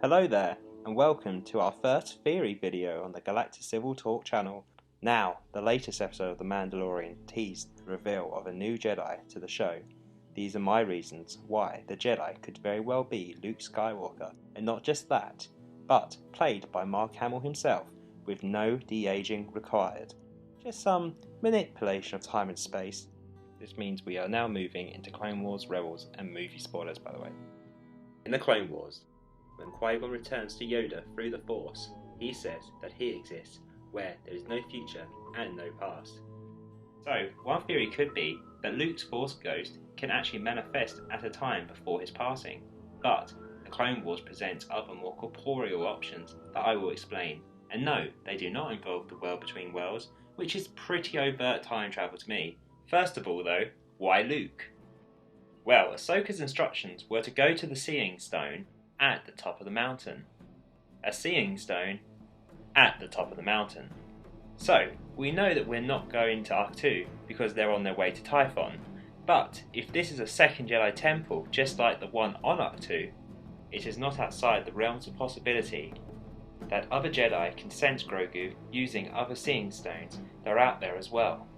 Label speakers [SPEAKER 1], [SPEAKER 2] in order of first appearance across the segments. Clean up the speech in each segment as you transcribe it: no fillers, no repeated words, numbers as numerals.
[SPEAKER 1] Hello there, and welcome to our first theory video on the Galactic Civil Talk channel. Now, the latest episode of The Mandalorian teased the reveal of a new Jedi to the show. These are my reasons why the Jedi could very well be Luke Skywalker, and not just that, but played by Mark Hamill himself, with no de-aging required. Just some manipulation of time and space. This means we are now moving into Clone Wars, Rebels, and movie spoilers, by the way. In the Clone Wars, when qui-gon returns to Yoda through the Force, he says that he exists where there is no future and no past. So, one theory could be that Luke's Force ghost can actually manifest at a time before his passing, but the Clone Wars presents other more corporeal options that I will explain. And no, they do not involve the world between worlds, which is pretty overt time travel to me. First of all though, why Luke? Well, Ahsoka's instructions were to go to the Seeing Stone at the top of the mountain. A Seeing Stone at the top of the mountain. So, we know that we're not going to Arc-2 because they're on their way to Typhon, but if this is a second Jedi Temple just like the one on Arc-2, it is not outside the realms of possibility that other Jedi can sense Grogu using other Seeing Stones that are out there as well.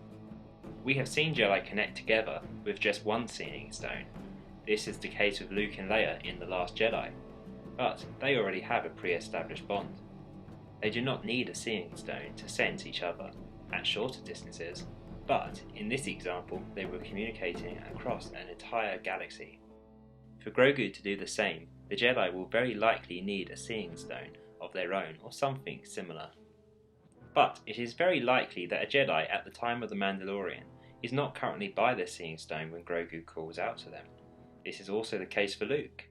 [SPEAKER 1] We have seen Jedi connect together with just one Seeing Stone. This is the case with Luke and Leia in The Last Jedi, but they already have a pre-established bond. They do not need a Seeing Stone to sense each other at shorter distances, but in this example they were communicating across an entire galaxy. For Grogu to do the same, the Jedi will very likely need a Seeing Stone of their own or something similar. But it is very likely that a Jedi at the time of the Mandalorian is not currently by their Seeing Stone when Grogu calls out to them. This is also the case for Luke.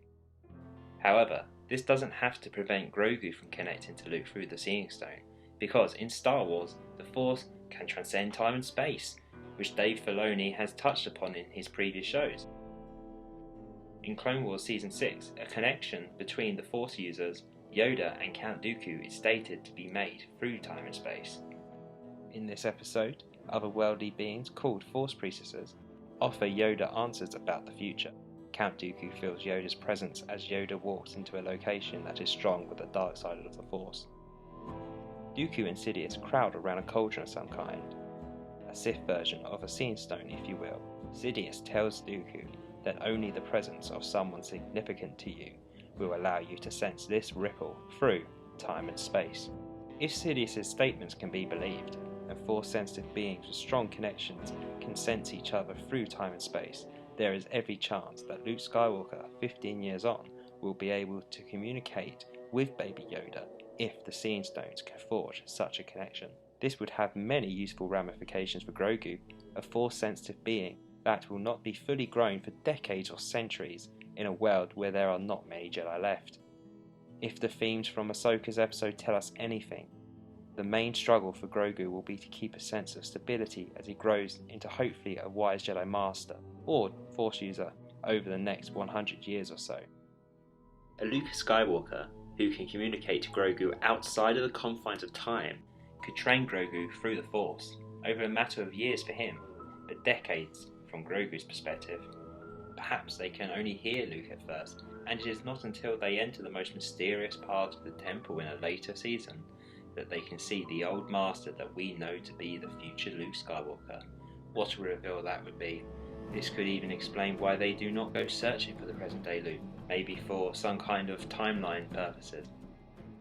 [SPEAKER 1] However, this doesn't have to prevent Grogu from connecting to Luke through the Seeing Stone, because in Star Wars, the Force can transcend time and space, which Dave Filoni has touched upon in his previous shows. In Clone Wars Season 6, a connection between the Force users, Yoda and Count Dooku is stated to be made through time and space. In this episode, otherworldly beings called Force Priestesses offer Yoda answers about the future. Count Dooku feels Yoda's presence as Yoda walks into a location that is strong with the dark side of the Force. Dooku and Sidious crowd around a cauldron of some kind, a Sith version of a Seeing Stone if you will. Sidious tells Dooku that only the presence of someone significant to you will allow you to sense this ripple through time and space. If Sidious's statements can be believed, and Force-sensitive beings with strong connections can sense each other through time and space, there is every chance that Luke Skywalker, 15 years on, will be able to communicate with Baby Yoda if the Seeing Stones can forge such a connection. This would have many useful ramifications for Grogu, a Force-sensitive being that will not be fully grown for decades or centuries in a world where there are not many Jedi left. If the themes from Ahsoka's episode tell us anything, the main struggle for Grogu will be to keep a sense of stability as he grows into hopefully a wise Jedi Master or Force user over the next 100 years or so. A Luke Skywalker who can communicate to Grogu outside of the confines of time could train Grogu through the Force over a matter of years for him, but decades from Grogu's perspective. Perhaps they can only hear Luke at first, and it is not until they enter the most mysterious part of the temple in a later season that they can see the old master that we know to be the future Luke Skywalker. What a reveal that would be. This could even explain why they do not go searching for the present day Luke, maybe for some kind of timeline purposes.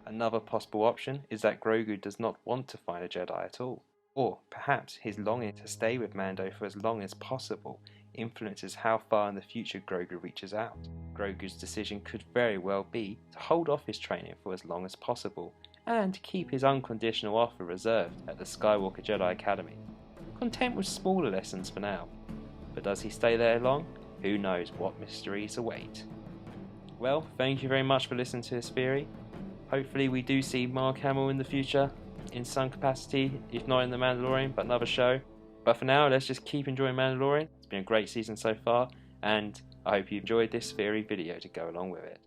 [SPEAKER 1] Another possible option is that Grogu does not want to find a Jedi at all, or perhaps his longing to stay with Mando for as long as possible influences how far in the future Grogu reaches out. Grogu's decision could very well be to hold off his training for as long as possible and keep his unconditional offer reserved at the Skywalker Jedi Academy, content with smaller lessons for now. But does he stay there long? Who knows what mysteries await. Well, thank you very much for listening to this theory. Hopefully we do see Mark Hamill in the future, in some capacity, if not in The Mandalorian, but another show. But for now, let's just keep enjoying Mandalorian. It's been a great season so far, and I hope you enjoyed this theory video to go along with it.